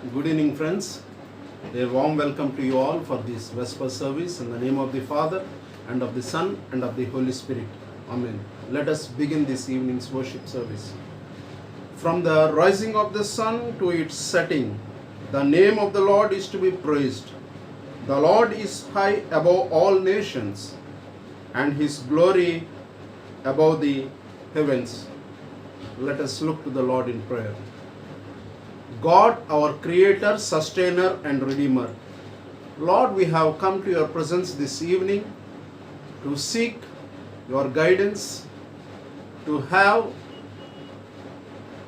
Good evening, friends. A warm welcome to you all for this Vesper service in the name of the Father, and of the Son, and of the Holy Spirit. Amen. Let us begin this evening's worship service. From the rising of the sun to its setting, the name of the Lord is to be praised. The Lord is high above all nations, and his glory above the heavens. Let us look to the Lord in prayer. God, our Creator, Sustainer, and Redeemer, Lord, we have come to your presence this evening to seek your guidance, to have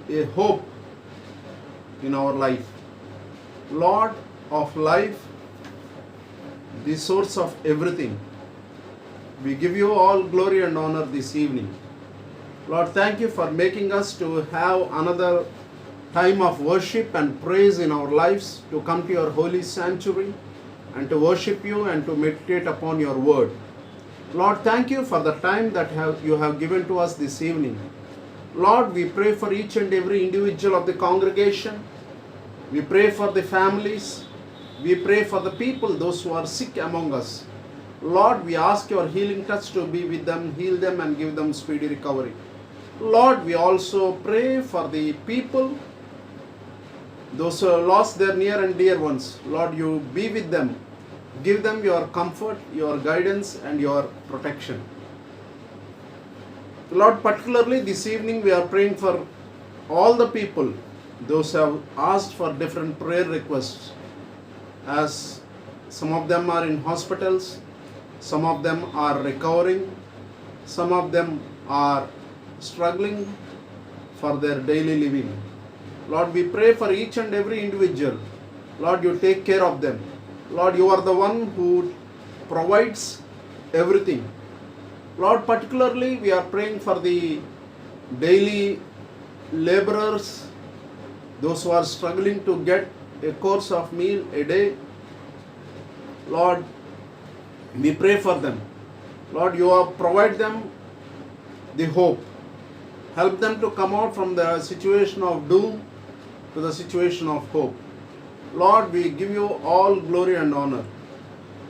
a hope in our life. Lord of life, the source of everything, we give you all glory and honor this evening. Lord, thank you for making us to have another time of worship and praise in our lives, to come to your holy sanctuary and to worship you and to meditate upon your word. Lord, thank you for the time that you have given to us this evening. Lord, we pray for each and every individual of the congregation. We pray for the families. We pray for the people, those who are sick among us. Lord, we ask your healing touch to be with them, heal them and give them speedy recovery. Lord, we also pray for the people, those who have lost their near and dear ones. Lord, you be with them. Give them your comfort, your guidance, and your protection. Lord, particularly this evening we are praying for all the people, those who have asked for different prayer requests, as some of them are in hospitals, some of them are recovering, some of them are struggling for their daily living. Lord, we pray for each and every individual. Lord, you take care of them. Lord, you are the one who provides everything. Lord, particularly we are praying for the daily laborers, those who are struggling to get a course of meal a day. Lord, we pray for them. Lord, you provide them the hope. Help them to come out from the situation of doom to the situation of hope. Lord, we give you all glory and honor.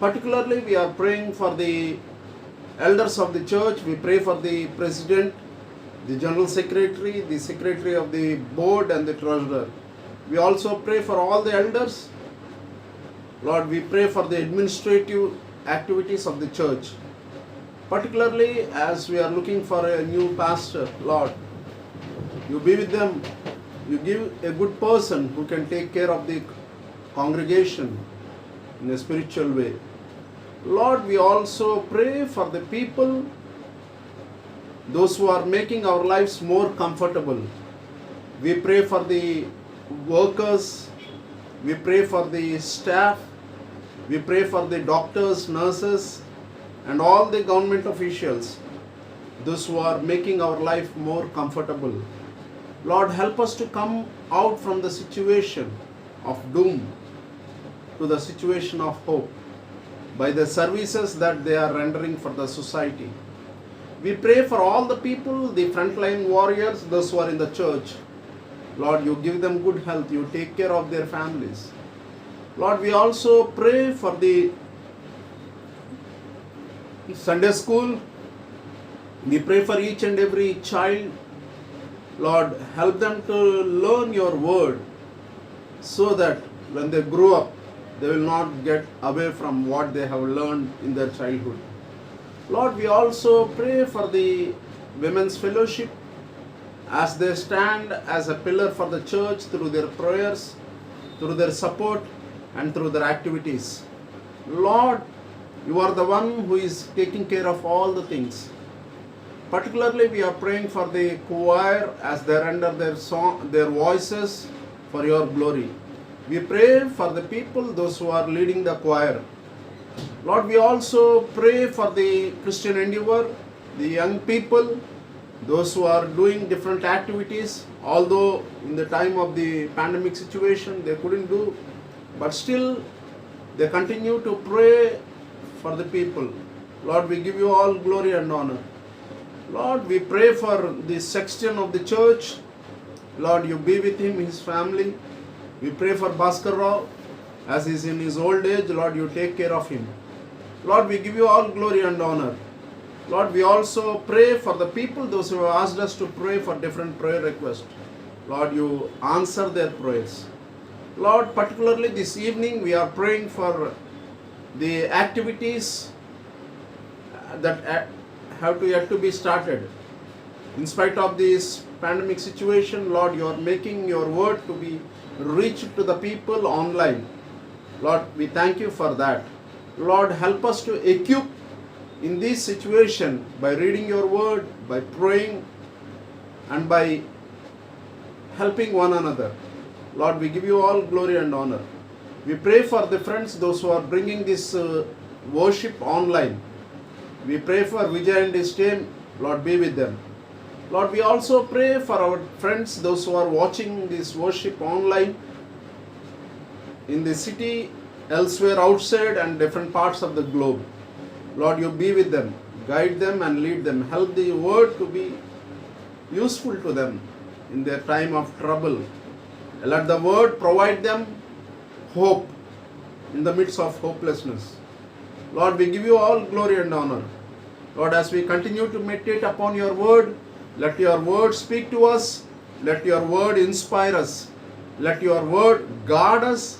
Particularly, we are praying for the elders of the church. We pray for the president, the general secretary, the secretary of the board, and the treasurer. We also pray for all the elders. Lord, we pray for the administrative activities of the church. Particularly, as we are looking for a new pastor, Lord, you be with them. You give a good person who can take care of the congregation in a spiritual way. Lord, we also pray for the people, those who are making our lives more comfortable. We pray for the workers. We pray for the staff. We pray for the doctors, nurses, and all the government officials, those who are making our life more comfortable. Lord, help us to come out from the situation of doom to the situation of hope by the services that they are rendering for the society. We pray for all the people, the frontline warriors, those who are in the church. Lord, you give them good health. You take care of their families. Lord, we also pray for the Sunday school. We pray for each and every child. Lord, help them to learn your word so that when they grow up, they will not get away from what they have learned in their childhood. Lord, we also pray for the women's fellowship as they stand as a pillar for the church through their prayers, through their support, and through their activities. Lord, you are the one who is taking care of all the things. Particularly, we are praying for the choir as they render their voices for your glory. We pray for the people, those who are leading the choir. Lord, we also pray for the Christian Endeavor, the young people, those who are doing different activities, although in the time of the pandemic situation they couldn't do, but still they continue to pray for the people. Lord, we give you all glory and honor. Lord, we pray for the sexton of the church. Lord, you be with him, his family. We pray for Bhaskar Rao as he is in his old age. Lord, you take care of him. Lord, we give you all glory and honor. Lord, we also pray for the people, those who have asked us to pray for different prayer requests. Lord, you answer their prayers. Lord, particularly this evening, we are praying for the activities that have to yet to be started. In spite of this pandemic situation, Lord, you are making your word to be reached to the people online. Lord, we thank you for that. Lord, help us to equip in this situation by reading your word, by praying, and by helping one another. Lord, we give you all glory and honor. We pray for the friends, those who are bringing this worship online. We pray for Vijay and his team. Lord, be with them. Lord, we also pray for our friends, those who are watching this worship online in the city, elsewhere outside, and different parts of the globe. Lord, you be with them, guide them and lead them. Help the word to be useful to them in their time of trouble. Let the word provide them hope in the midst of hopelessness. Lord, we give you all glory and honor. Lord, as we continue to meditate upon your word, let your word speak to us. Let your word inspire us. Let your word guard us.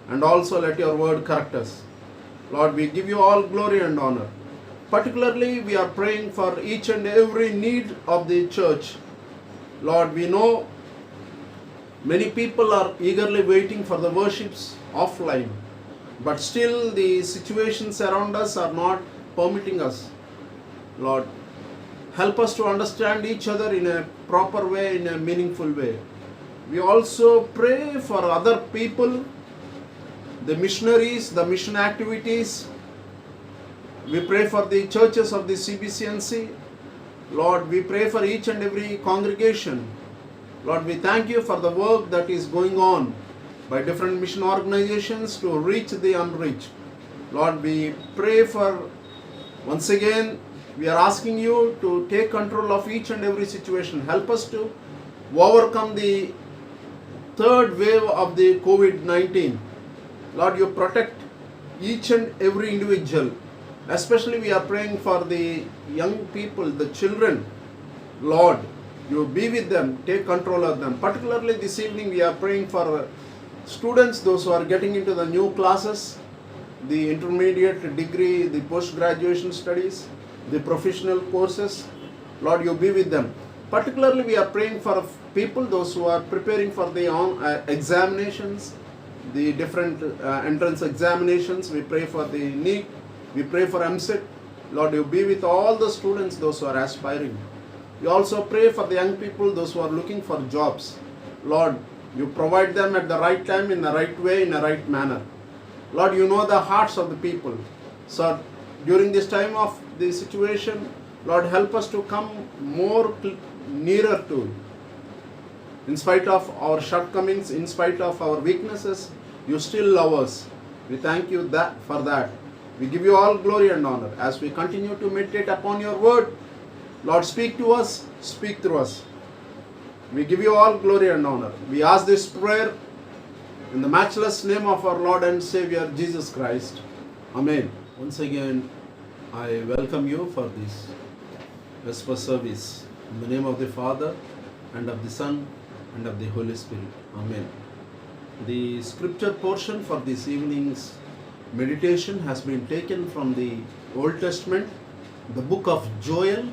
And also let your word correct us. Lord, we give you all glory and honor. Particularly, we are praying for each and every need of the church. Lord, we know many people are eagerly waiting for the worships offline. But still, the situations around us are not permitting us. Lord, help us to understand each other in a proper way, in a meaningful way. We also pray for other people, the missionaries, the mission activities. We pray for the churches of the CBCNC. Lord, we pray for each and every congregation. Lord, we thank you for the work that is going on by different mission organizations to reach the unreached. Lord, we pray for, once again, we are asking you to take control of each and every situation. Help us to overcome the third wave of the COVID-19. Lord, you protect each and every individual. Especially we are praying for the young people, the children. Lord, you be with them, take control of them. Particularly this evening we are praying for students, those who are getting into the new classes, the intermediate degree, the post-graduation studies, the professional courses. Lord, you be with them. Particularly we are praying for people, those who are preparing for the examinations, the different entrance examinations. We pray for the NEET, we pray for MCET. Lord, you be with all the students, those who are aspiring. We also pray for the young people, those who are looking for jobs. Lord, you provide them at the right time, in the right way, in the right manner. Lord, you know the hearts of the people. So during this time of the situation, Lord, help us to come more nearer to you. In spite of our shortcomings, in spite of our weaknesses, you still love us. We thank you for that. We give you all glory and honor as we continue to meditate upon your word. Lord, speak to us, speak through us. We give you all glory and honor. We ask this prayer in the matchless name of our Lord and Savior, Jesus Christ. Amen. Once again, I welcome you for this Vesper service. In the name of the Father, and of the Son, and of the Holy Spirit. Amen. The scripture portion for this evening's meditation has been taken from the Old Testament, the book of Joel,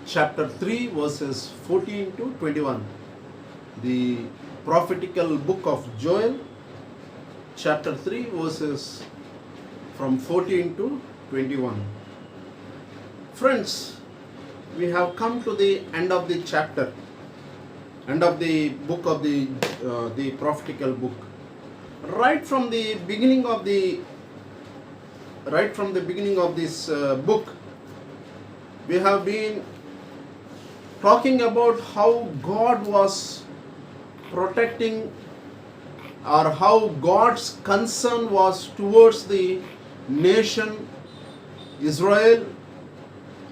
chapter 3, verses 14 to 21. The prophetical book of Joel, chapter 3, verses from 14 to 21. Friends, we have come to the end of the chapter, end of the book of the prophetical book. Right from the beginning of this book, we have been talking about how God was protecting, or how God's concern was towards the nation Israel,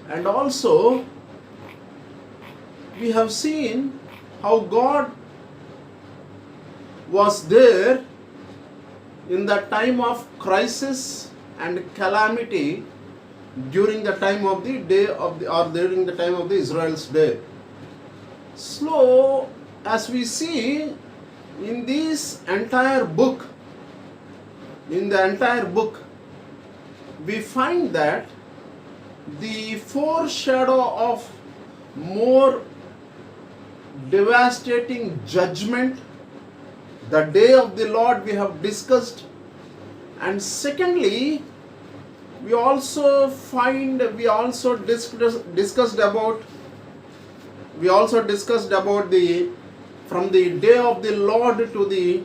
and also we have seen how God was there in the time of crisis and calamity during the time of the day of the, or during the time of the Israel's day. So as we see in this entire book, we find that the foreshadow of more devastating judgment, the day of the Lord, we have discussed. And secondly, we also discussed about the from the day of the Lord to the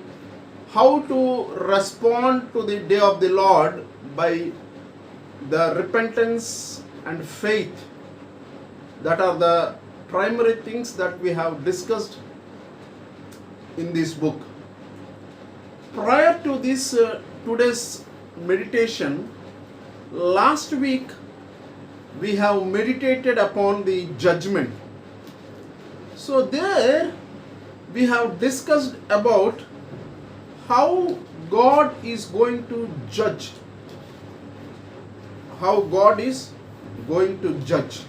how to respond to the day of the Lord by the repentance and faith. That are the primary things that we have discussed in this book. Prior to this today's meditation, last week we have meditated upon the judgment. So there we have discussed about how God is going to judge. How God is going to judge.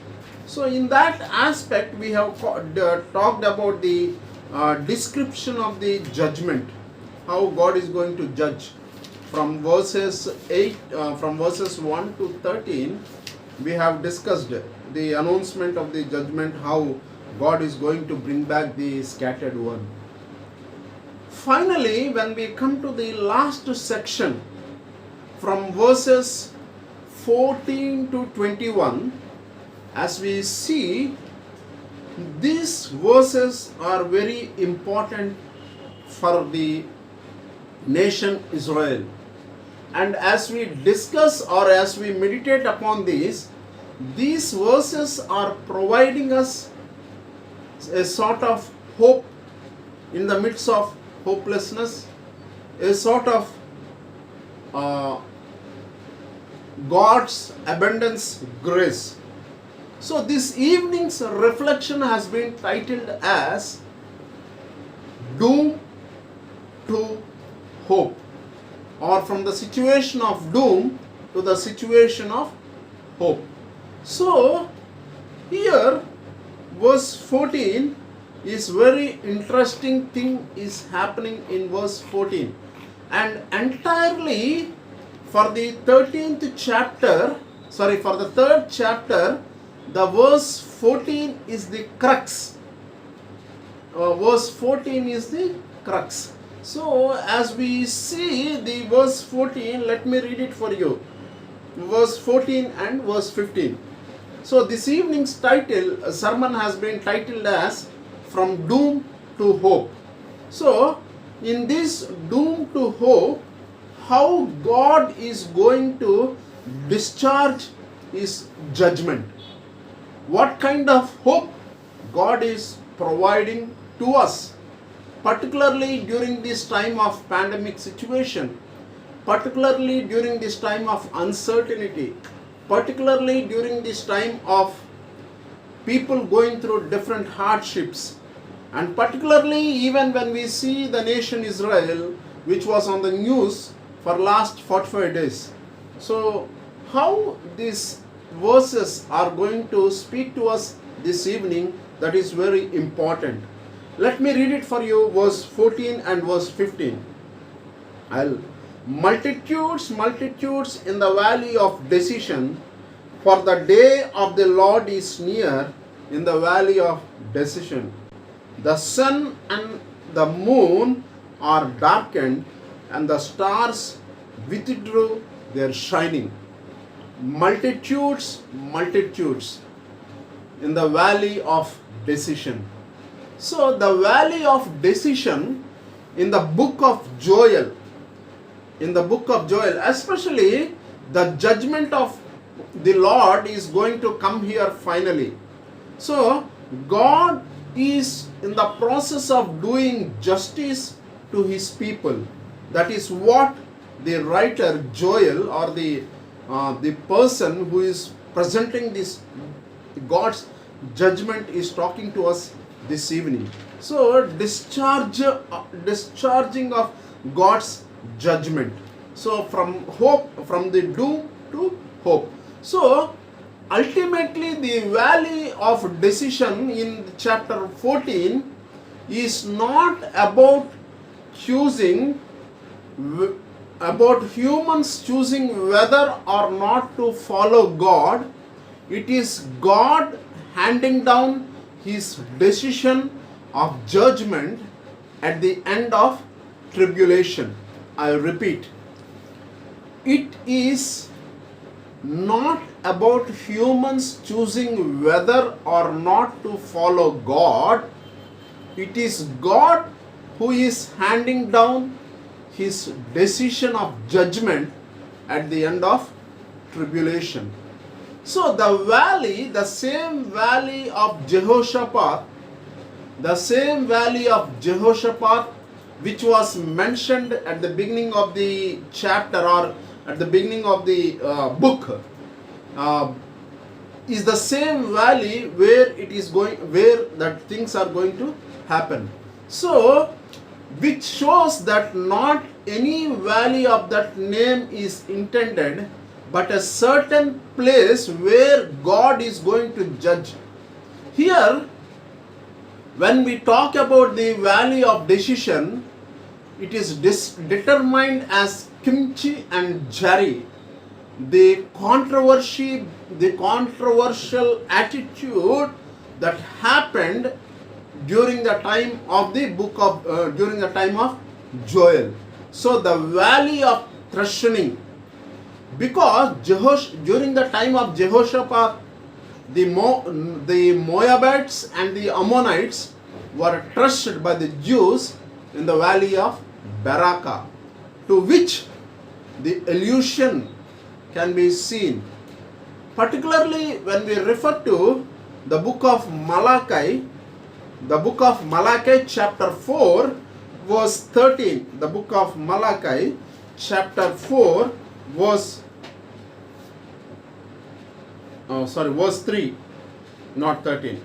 So in that aspect we have talked about the description of the judgment, how God is going to judge. From verses 1 to 13, we have discussed the announcement of the judgment, how God is going to bring back the scattered one. Finally, when we come to the last section, from verses 14 to 21, as we see, these verses are very important for the nation Israel. And as we discuss or as we meditate upon these verses are providing us a sort of hope in the midst of hopelessness, a sort of God's abundance grace. So this evening's reflection has been titled as Doom to Hope, or from the situation of doom to the situation of hope. So here verse 14 is very interesting thing is happening in verse 14, and entirely for the 13th chapter, for the 3rd chapter, the verse 14 is the crux. Verse 14 is the crux. So as we see the verse 14, let me read it for you. Verse 14 and verse 15. So this evening's sermon has been titled as From Doom to Hope. So in this doom to hope, how God is going to discharge His judgment. What kind of hope God is providing to us, particularly during this time of pandemic situation, particularly during this time of uncertainty, particularly during this time of people going through different hardships, and particularly even when we see the nation Israel, which was on the news for last 45 days. So how these verses are going to speak to us this evening, that is very important. Let me read it for you, verse 14 and verse 15. Multitudes in the valley of decision, for the day of the Lord is near in the valley of decision. The sun and the moon are darkened, and the stars withdrew their shining. Multitudes in the valley of decision. So the valley of decision in the book of Joel, especially the judgment of the Lord is going to come here finally. So God is in the process of doing justice to His people. That is what the writer Joel, or the person who is presenting this God's judgment, is talking to us this evening. So discharging of God's judgment. So from the doom to hope. So ultimately the valley of decision in chapter 14 is not about about humans choosing whether or not to follow God. It is God handing down his decision of judgment at the end of tribulation. I repeat, it is not about humans choosing whether or not to follow God. It is God who is handing down his decision of judgment at the end of tribulation. So the same valley of Jehoshaphat, which was mentioned at the beginning of the chapter or at the beginning of the book, is the same valley where that things are going to happen. So, which shows that not any valley of that name is intended, but a certain place where God is going to judge. Here, when we talk about the valley of decision, it is determined as Kimchi and Jari. The controversial attitude that happened during the time of Joel. So the valley of threshing, because during the time of Jehoshaphat, the Moabites and the Ammonites were threshed by the Jews in the valley of Baraka, to which the allusion can be seen. Particularly when we refer to the book of Malachi chapter 4 verse 13. The book of Malachi chapter 4 verse 3, not 13.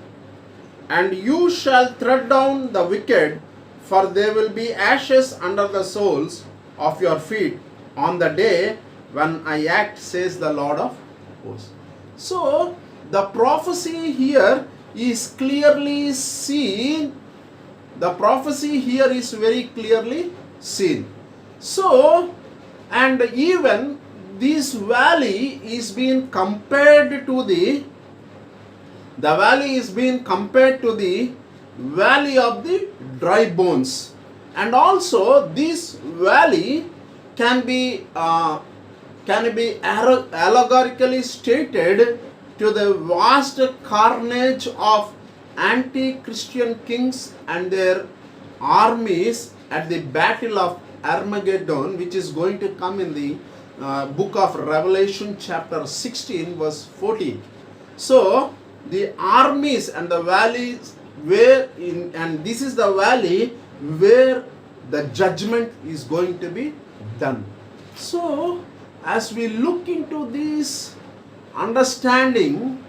And you shall tread down the wicked, for there will be ashes under the soles of your feet on the day when I act, says the Lord of hosts. So the prophecy here is clearly seen. The prophecy here is very clearly seen. So, and even this valley is being compared to the valley of the dry bones. And also this valley can be allegorically stated to the vast carnage of anti-Christian kings and their armies at the battle of Armageddon, which is going to come in the book of Revelation chapter 16 verse 14. So the armies and the valleys and this is the valley where the judgment is going to be done. So as we look into this understanding,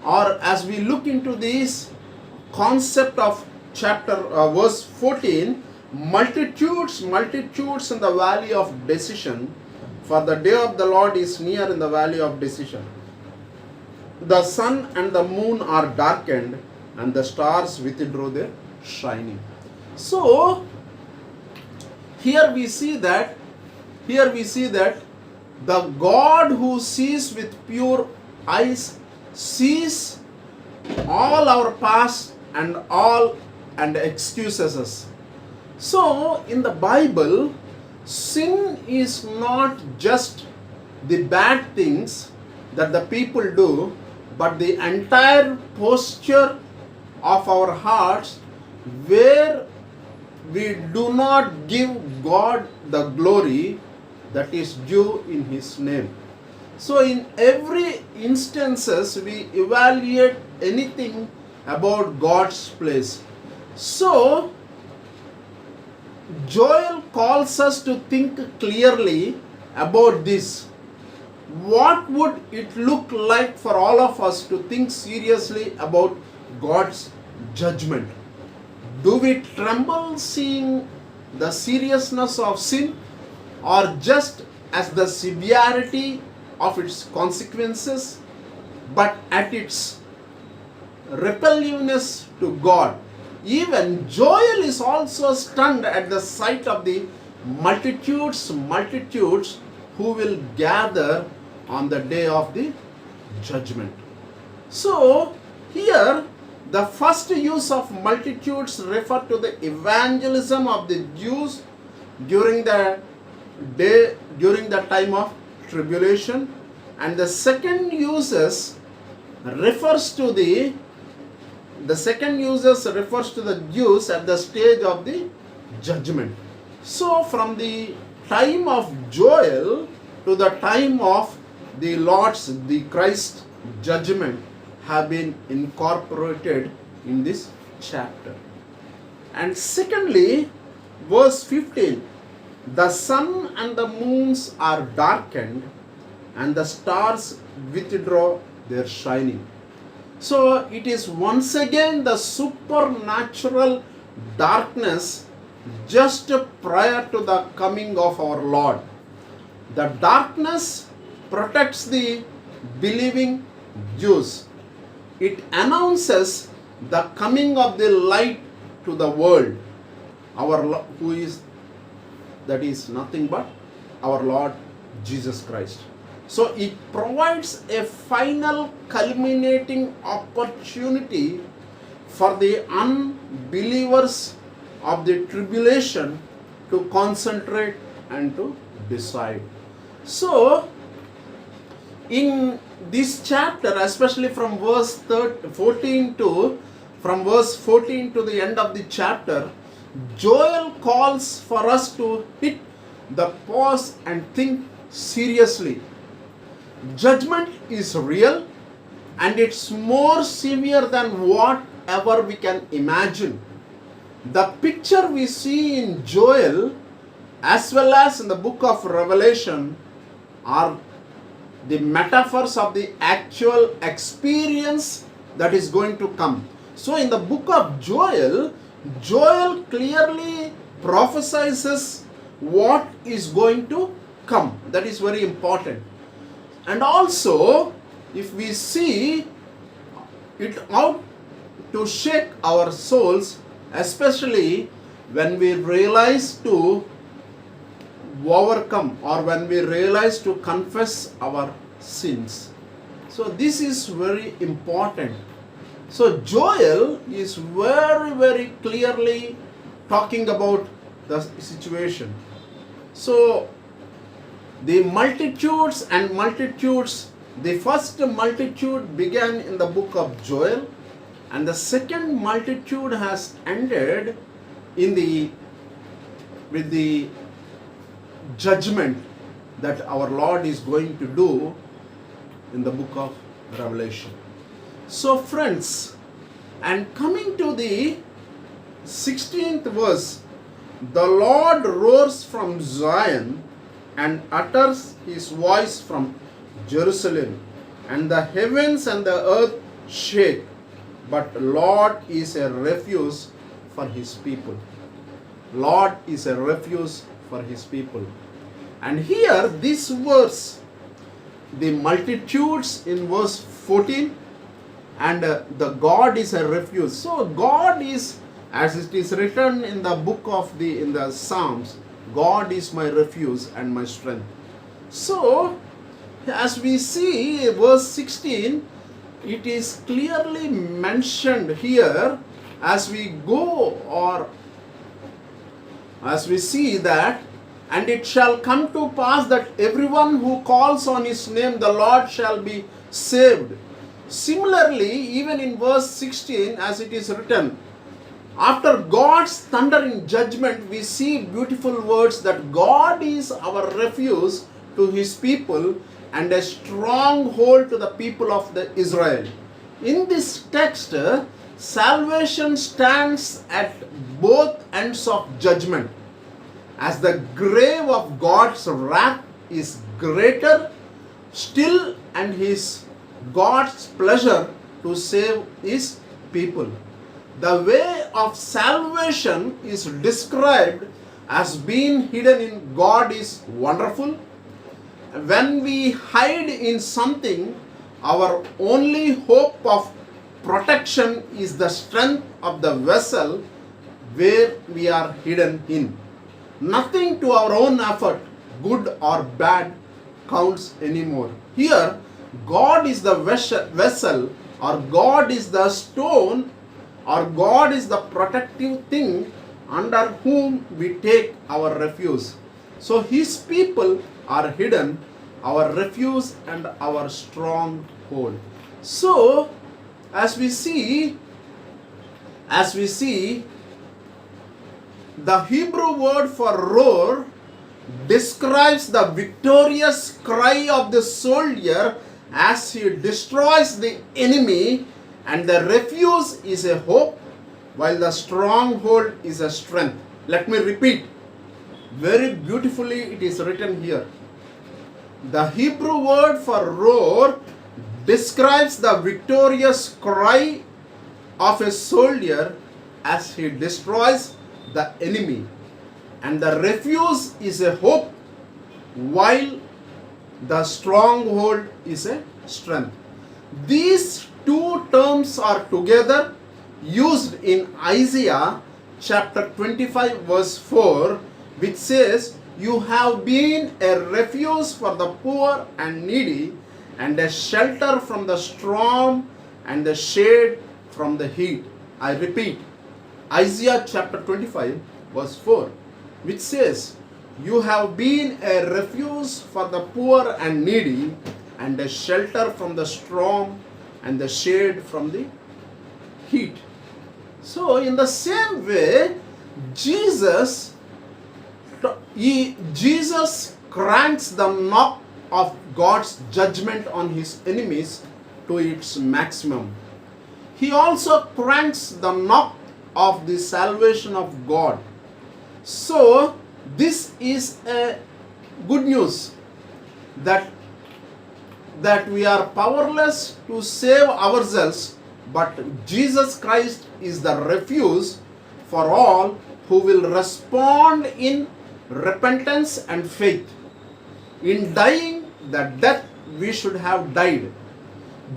or as we look into this concept of verse 14, multitudes in the valley of decision, for the day of the Lord is near in the valley of decision. The sun and the moon are darkened, and the stars withdraw their shining. So here we see that the God who sees with pure eyes sees all our past and excuses us. So in the Bible, sin is not just the bad things that the people do, but the entire posture of our hearts where we do not give God the glory that is due in His name. So in every instances we evaluate anything about God's place. So Joel calls us to think clearly about this. What would it look like for all of us to think seriously about God's judgment? Do we tremble seeing the seriousness of sin, or just as the severity of its consequences, but at its repulsiveness to God? Even Joel is also stunned at the sight of the multitudes who will gather on the day of the judgment. So, here the first use of multitudes refer to the evangelism of the Jews during the time of tribulation, and the second uses refers to the Jews at the stage of the judgment. So from the time of Joel to the time of the Christ judgment have been incorporated in this chapter. And secondly, verse 15, the sun and the moons are darkened, and the stars withdraw their shining. So it is once again the supernatural darkness just prior to the coming of our Lord. The darkness protects the believing Jews. It announces the coming of the light to the world, that is nothing but our Lord Jesus Christ. So it provides a final culminating opportunity for the unbelievers of the tribulation to concentrate and to decide. So in this chapter, especially from verse 14 to the end of the chapter, Joel calls for us to hit the pause and think seriously. Judgment is real, and it's more severe than whatever we can imagine. The picture we see in Joel as well as in the book of Revelation are the metaphors of the actual experience that is going to come. So in the book of Joel clearly prophesies what is going to come. That is very important. And also, if we see it out to shake our souls, especially when we realize to overcome, or when we realize to confess our sins. So this is very important. So Joel is very, very clearly talking about the situation. So the multitudes, the first multitude began in the book of Joel, and the second multitude has ended with the judgment that our Lord is going to do in the book of Revelation. So friends, and coming to the 16th verse, the Lord roars from Zion and utters his voice from Jerusalem, and the heavens and the earth shake, but Lord is a refuge for his people. Lord is a refuge for his people. And here this verse, the multitudes in verse 14, and the God is a refuge. So God is, as it is written in the book of in the Psalms, God is my refuge and my strength. So as we see verse 16, it is clearly mentioned here as we go, or as we see that, and it shall come to pass that everyone who calls on his name, the Lord shall be saved. Similarly, even in verse 16, as it is written, after God's thunder in judgment, we see beautiful words that God is our refuge to his people and a stronghold to the people of the Israel. In this text, salvation stands at both ends of judgment, as the grave of God's wrath is greater still, and his God's pleasure to save his people. the way of salvation is described as being hidden in God is wonderful. When we hide in something, our only hope of protection is the strength of the vessel where we are hidden in. Nothing to our own effort, good or bad, counts anymore. Here, God is the vessel, or God is the stone, or God is the protective thing under whom we take our refuge. So His people are hidden, our refuge and our stronghold. So, as we see, the Hebrew word for roar describes the victorious cry of the soldier as he destroys the enemy, and the refuge is a hope, while the stronghold is a strength. Let me repeat. Very beautifully it is written here. The Hebrew word for roar describes the victorious cry of a soldier as he destroys the enemy, and the refuge is a hope, while the stronghold is a strength. These two terms are together used in Isaiah chapter 25 verse 4, which says, "You have been a refuge for the poor and needy, and a shelter from the storm and the shade from the heat." I repeat, Isaiah chapter 25 verse 4, which says, "You have been a refuge for the poor and needy, and a shelter from the storm and the shade from the heat." So in the same way, Jesus cranks the knob of God's judgment on His enemies to its maximum. He also cranks the knob of the salvation of God. So this is a good news that we are powerless to save ourselves, but Jesus Christ is the refuge for all who will respond in repentance and faith. In dying the death we should have died,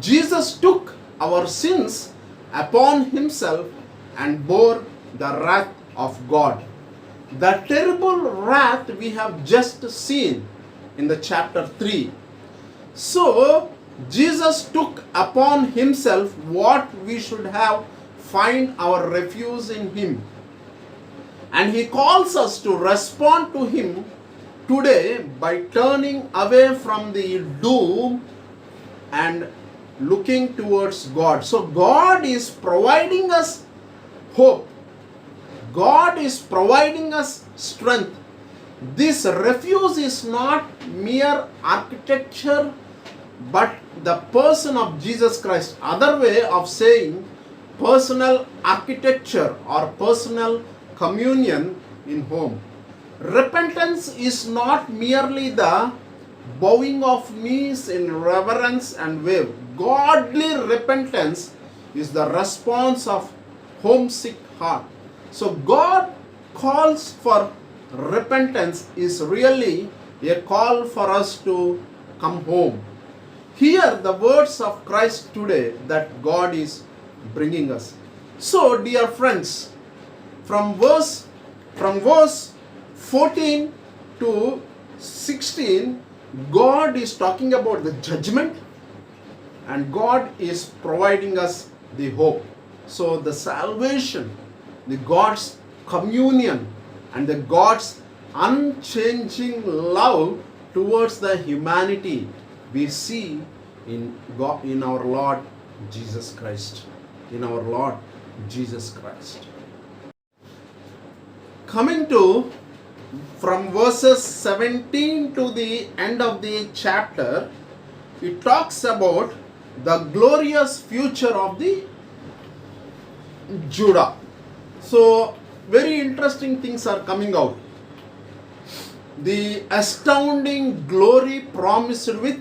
Jesus took our sins upon Himself and bore the wrath of God. The terrible wrath we have just seen in the chapter 3. So, Jesus took upon Himself what we should have find our refuge in Him. And He calls us to respond to Him today by turning away from the doom and looking towards God. So God is providing us hope. God is providing us strength. This refuge is not mere architecture, but the person of Jesus Christ. Other way of saying personal architecture or personal communion in home. Repentance is not merely the bowing of knees in reverence and wave. Godly repentance is the response of homesick heart. So God calls for repentance is really a call for us to come home. Hear the words of Christ today that God is bringing us. So dear friends, from verse 14 to 16, God is talking about the judgment and God is providing us the hope. So the salvation, the God's communion and the God's unchanging love towards the humanity we see in God, in our Lord Jesus Christ. In our Lord Jesus Christ. Coming to from verses 17 to the end of the chapter, it talks about the glorious future of the Judah. So very interesting things are coming out. The astounding glory promised with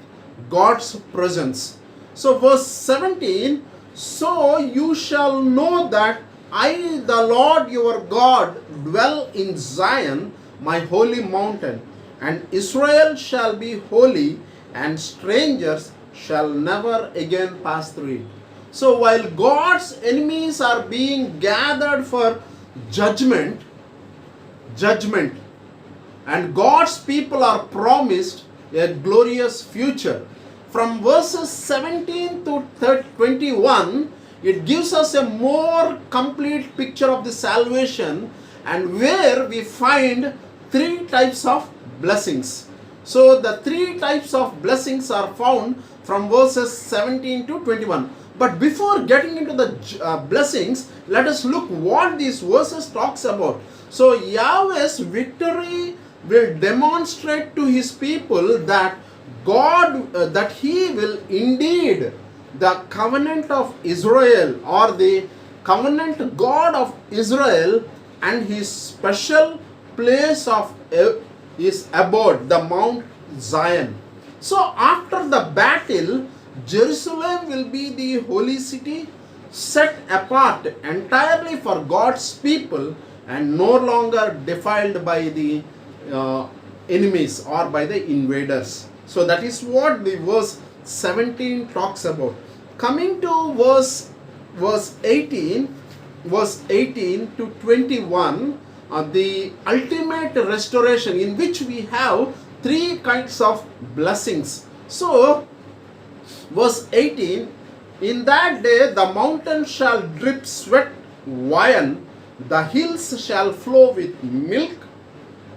God's presence. So verse 17, "So you shall know that I, the Lord your God, dwell in Zion, my holy mountain, and Israel shall be holy, and strangers shall never again pass through it. So while God's enemies are being gathered for judgment, judgment, and God's people are promised a glorious future. From verses 17 to 21, it gives us a more complete picture of the salvation, and where we find three types of blessings. So the three types of blessings are found from verses 17 to 21. But before getting into the blessings, let us look what these verses talks about. So Yahweh's victory will demonstrate to his people that God, that he will indeed the covenant of Israel, or the covenant God of Israel, and his special place of his abode, the Mount Zion. So after the battle, Jerusalem will be the holy city, set apart entirely for God's people and no longer defiled by the enemies or by the invaders. So that is what the verse 17 talks about. Coming to verse 18 to 21, the ultimate restoration, in which we have three kinds of blessings. So verse 18, in that day the mountains shall drip sweat wine, the hills shall flow with milk,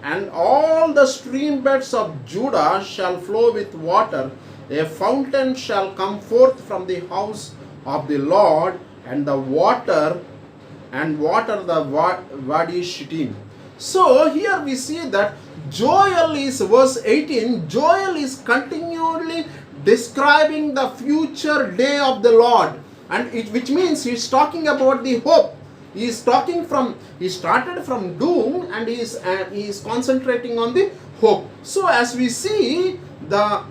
and all the stream beds of Judah shall flow with water. A fountain shall come forth from the house of the Lord, and water the Wadi Shittim. So here we see that Joel is, verse 18, Joel is continually describing the future day of the Lord, and which means he is talking about the hope. He started from doom, and he is concentrating on the hope. So as we see, the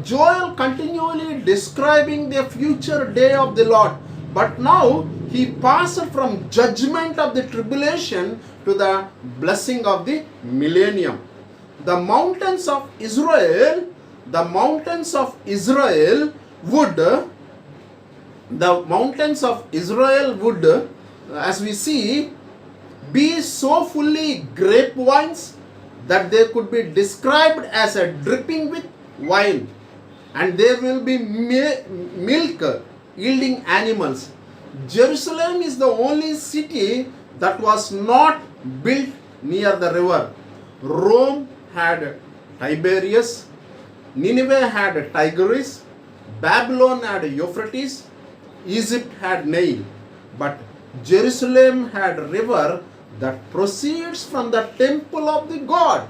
Joel continually describing the future day of the Lord, but now he passed from judgment of the tribulation to the blessing of the millennium. The mountains of Israel would, as we see, be so fully grape wines that they could be described as a dripping with wine, and there will be milk yielding animals. Jerusalem is the only city that was not built near the river. Rome had Tiberias, Nineveh had Tigris, Babylon had Euphrates, Egypt had Nile, but Jerusalem had a river that proceeds from the temple of the God.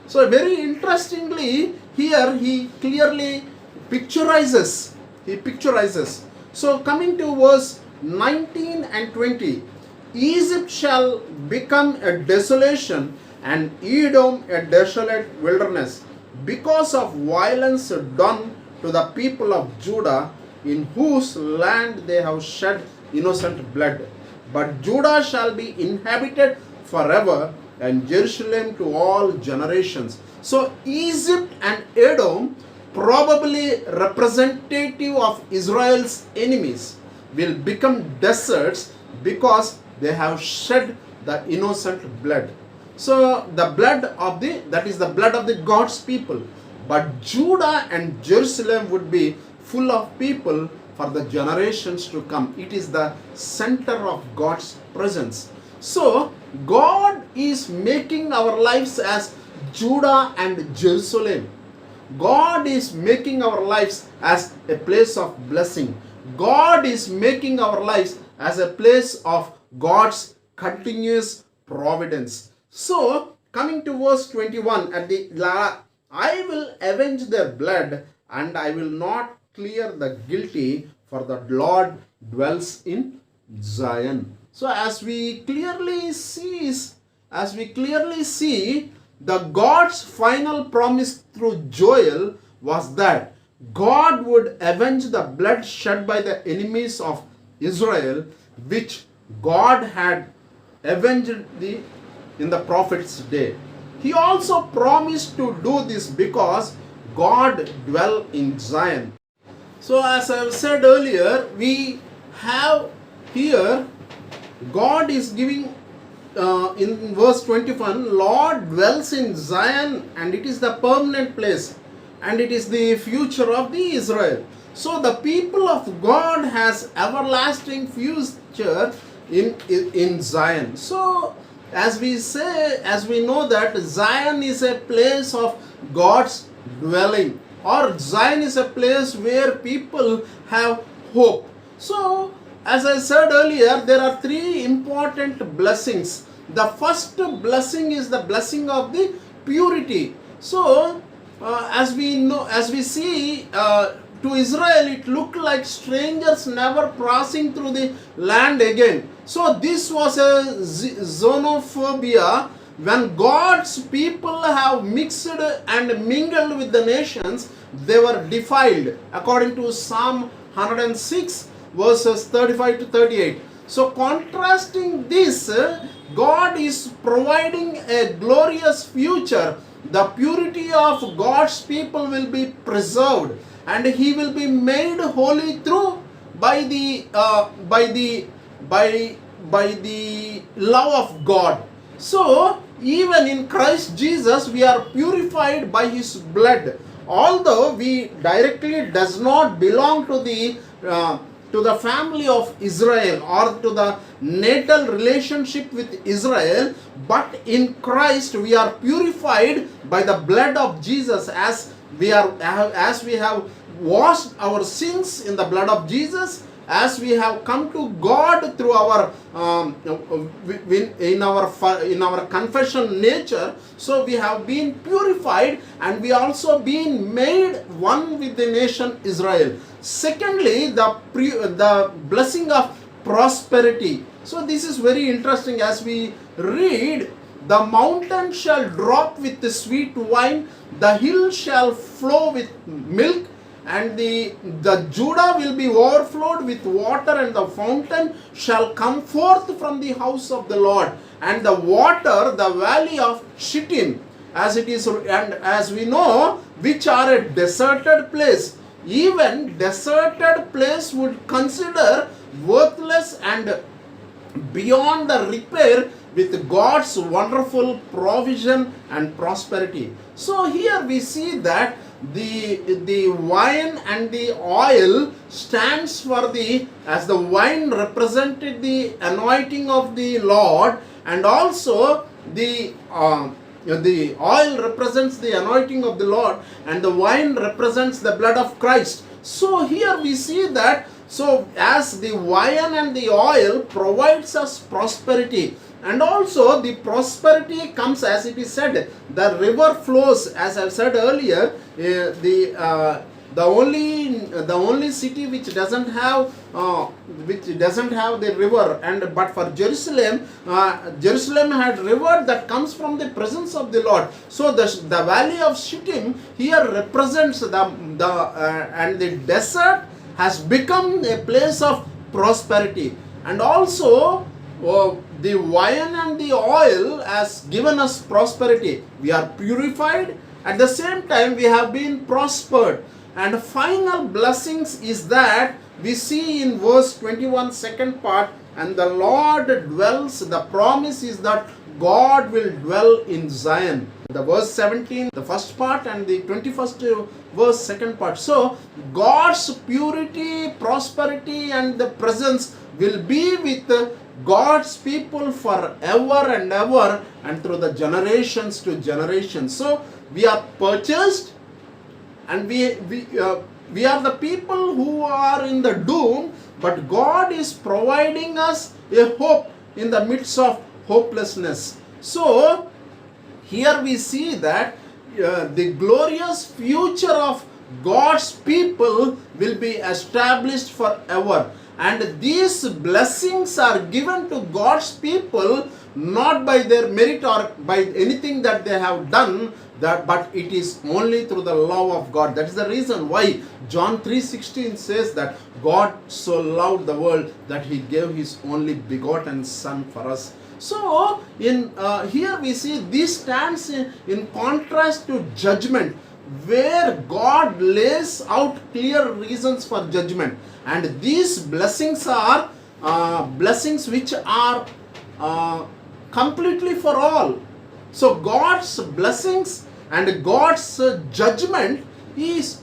So very interestingly, here he clearly picturizes. So coming to verse 19 and 20, Egypt shall become a desolation, and Edom a desolate wilderness, because of violence done to the people of Judah, in whose land they have shed innocent blood. But Judah shall be inhabited forever, and Jerusalem to all generations. So Egypt and Edom, probably representative of Israel's enemies, will become deserts because they have shed the innocent blood. So the blood of the blood of the God's people. But Judah and Jerusalem would be full of people for the generations to come. It is the center of God's presence. So God is making our lives as Judah and Jerusalem. God is making our lives as a place of blessing. God is making our lives as a place of God's continuous providence. So coming to verse 21, I will avenge their blood, and I will not clear the guilty, for the Lord dwells in Zion. So as we clearly see, the God's final promise through Joel was that God would avenge the blood shed by the enemies of Israel, which God had avenged in the prophet's day. He also promised to do this because God dwell in Zion. So as I said earlier, we have here God is giving in verse 21, Lord dwells in Zion, and it is the permanent place, and it is the future of the Israel. So the people of God has everlasting future in Zion. So as we say, as we know that Zion is a place of God's dwelling, or Zion is a place where people have hope. So as I said earlier, there are three important blessings. The first blessing is the blessing of the purity. So as we know, as we see, to Israel it looked like strangers never crossing through the land again. So this was a xenophobia. When God's people have mixed and mingled with the nations, they were defiled, according to Psalm 106 verses 35 to 38. So contrasting this, God is providing a glorious future. The purity of God's people will be preserved, and he will be made holy through by the love of God. So even in Christ Jesus we are purified by his blood. Although we directly does not belong to the family of Israel or to the natal relationship with Israel, but in Christ we are purified by the blood of Jesus, as we have washed our sins in the blood of Jesus, as we have come to God through our in our confession nature. So we have been purified, and we also been made one with the nation Israel. Secondly, the blessing of prosperity. So this is very interesting. As we read, the mountain shall drop with the sweet wine, the hill shall flow with milk, and the Judah will be overflowed with water, and the fountain shall come forth from the house of the Lord, and the water, the valley of Shittim, as it is, and as we know, which are a deserted place. Even deserted place would consider worthless and beyond the repair with God's wonderful provision and prosperity. So here we see that the wine and the oil stands for as the wine represented the anointing of the Lord, and also the oil represents the anointing of the Lord, and the wine represents the blood of Christ. So here we see that, so as the wine and the oil provides us prosperity, and also the prosperity comes, as it is said, the river flows, as I said earlier, the only city which doesn't have the river, and but for Jerusalem, Jerusalem had river that comes from the presence of the Lord. So the valley of Shittim here represents and the desert has become a place of prosperity, and also the wine and the oil has given us prosperity. We are purified, at the same time we have been prospered. And final blessings is that we see in verse 21 second part, and the Lord dwells, the promise is that God will dwell in Zion. The verse 17 the first part, and the 21st verse second part. So God's purity, prosperity and the presence will be with God's people forever and ever, and through the generations to generations. So we are purchased, and we are the people who are in the doom, but God is providing us a hope in the midst of hopelessness. So here we see that the glorious future of God's people will be established forever, and these blessings are given to God's people not by their merit or by anything that they have done, but it is only through the love of God. That is the reason why John 3:16 says that God so loved the world that he gave his only begotten Son for us. So in here we see this stands in contrast to judgment, where God lays out clear reasons for judgment, and these blessings are blessings which are completely for all. So God's blessings and God's judgment is,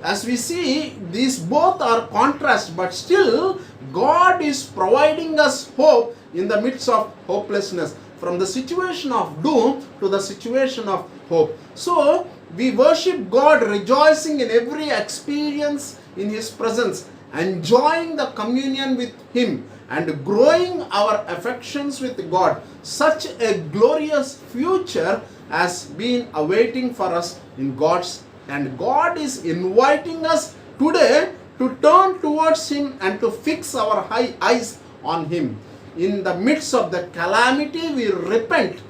as we see, these both are contrast, but still God is providing us hope in the midst of hopelessness, from the situation of doom to the situation of hope. So we worship God, rejoicing in every experience in his presence, enjoying the communion with him, and growing our affections with God. Such a glorious future has been awaiting for us in God's, and God is inviting us today to turn towards him and to fix our high eyes on him. In the midst of the calamity, we repent.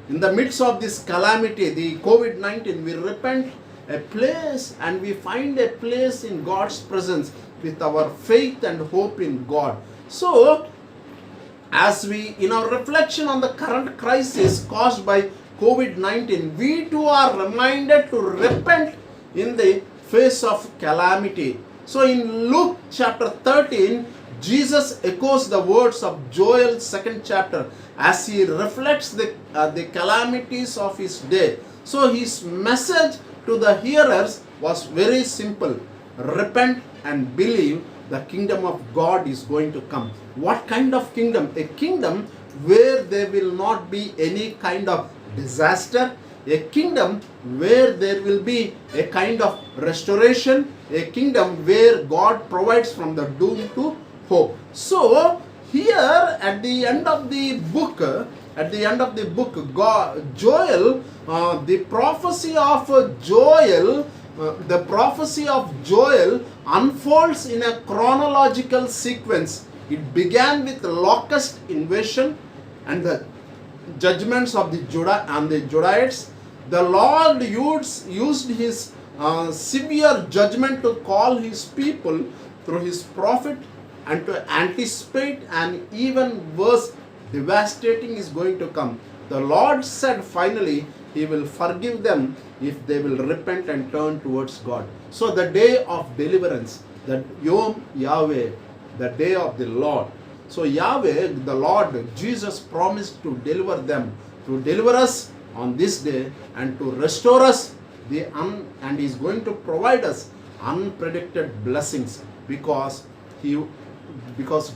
In the midst of this calamity, the COVID-19, we repent a place, and we find a place in God's presence with our faith and hope in God. So, as we, in our reflection on the current crisis caused by COVID-19, we too are reminded to repent in the face of calamity. So in Luke chapter 13, Jesus echoes the words of Joel's 2nd chapter as he reflects the calamities of his day. So his message to the hearers was very simple: repent and believe, the kingdom of God is going to come. What kind of kingdom? A kingdom where there will not be any kind of disaster, a kingdom where there will be a kind of restoration, a kingdom where God provides from the doom to hope. So here at the end of the book, Joel, the prophecy of Joel unfolds in a chronological sequence. It began with the locust invasion and the judgments of the Judah and the Judahites. The Lord used his severe judgment to call his people through his prophet, and to anticipate an even worse devastating is going to come. The Lord said finally he will forgive them if they will repent and turn towards God. So the day of deliverance, the Yom Yahweh, the day of the Lord. So Yahweh, the Lord, Jesus promised to deliver them, to deliver us on this day, and to restore us and he is going to provide us unpredicted blessings, because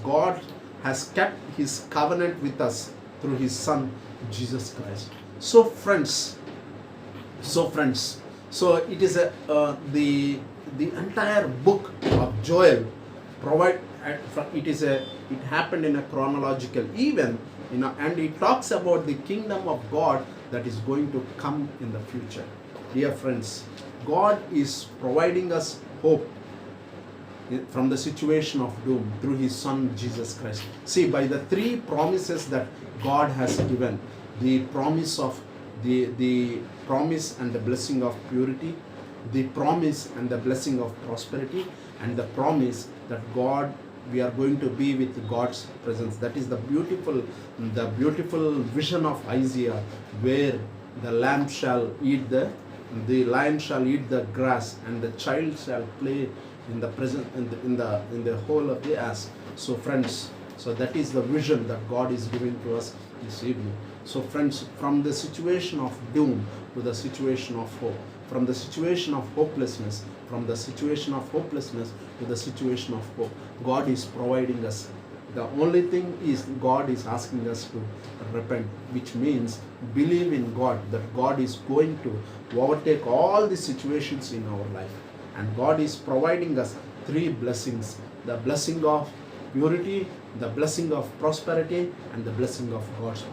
God has kept his covenant with us through his Son Jesus Christ. So friends, so it is the entire book of Joel it happened in a chronological even, and it talks about the kingdom of God that is going to come in the future. Dear friends, God is providing us hope from the situation of doom through his Son Jesus Christ. See, by the three promises that God has given, the promise of the promise and the blessing of purity, the promise and the blessing of prosperity, and the promise that we are going to be with God's presence. That is the beautiful vision of Isaiah, where the lion shall eat the grass, and the child shall play in the present in the whole of the ass. So friends, so that is the vision that God is giving to us this evening. So friends, from the situation of doom to the situation of hope, from the situation of hopelessness, to the situation of hope, God is providing us. The only thing is, God is asking us to repent, which means believe in God, that God is going to overtake all the situations in our life. And God is providing us three blessings: the blessing of purity, the blessing of prosperity, and the blessing of God's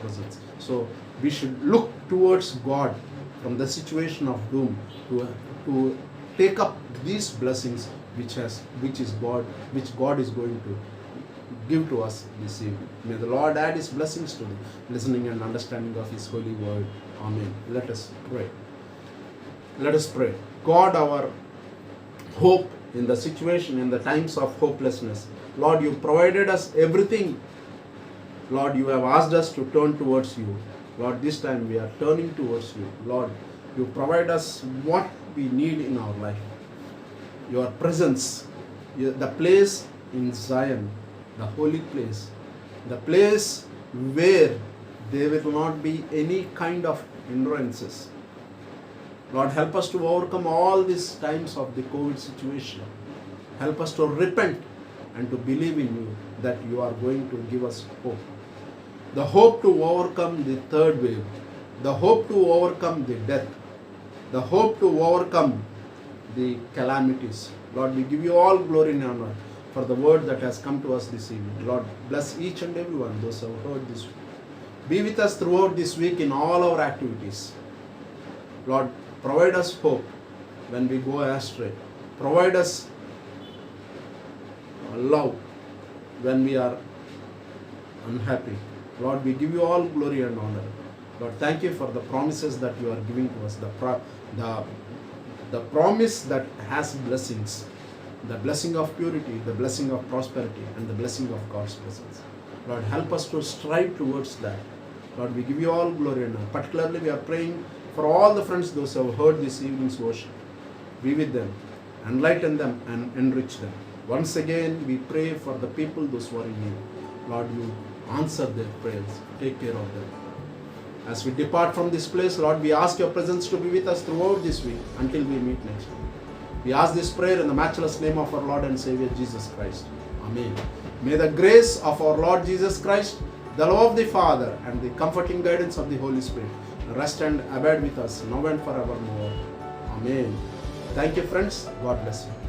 presence. So we should look towards God from the situation of doom to take up these blessings which God is going to give to us this evening. May the Lord add His blessings to the listening and understanding of His holy word. Amen. Let us pray. Let us pray. God, our hope in the situation, in the times of hopelessness. Lord, you provided us everything. Lord, you have asked us to turn towards you. Lord, this time we are turning towards you. Lord, you provide us what we need in our life. Your presence, the place in Zion, the holy place, the place where there will not be any kind of hindrances. Lord, help us to overcome all these times of the COVID situation. Help us to repent and to believe in you that you are going to give us hope. The hope to overcome the third wave, the hope to overcome the death, the hope to overcome the calamities. Lord, we give you all glory and honor for the word that has come to us this evening. Lord, bless each and every one, those who have heard this. Be with us throughout this week in all our activities. Lord, provide us hope when we go astray. Provide us love when we are unhappy. Lord, we give you all glory and honor. Lord, thank you for the promises that you are giving to us. The promise that has blessings. The blessing of purity, the blessing of prosperity, and the blessing of God's presence. Lord, help us to strive towards that. Lord, we give you all glory and honor. Particularly, we are praying for all the friends, those who have heard this evening's worship. Be with them, enlighten them, and enrich them. Once again, we pray for the people, those who are in need. Lord, you answer their prayers. Take care of them. As we depart from this place, Lord, we ask your presence to be with us throughout this week until we meet next week. We ask this prayer in the matchless name of our Lord and Savior Jesus Christ. Amen. May the grace of our Lord Jesus Christ, the love of the Father, and the comforting guidance of the Holy Spirit rest and abide with us now and forevermore. Amen. Thank you, friends. God bless you.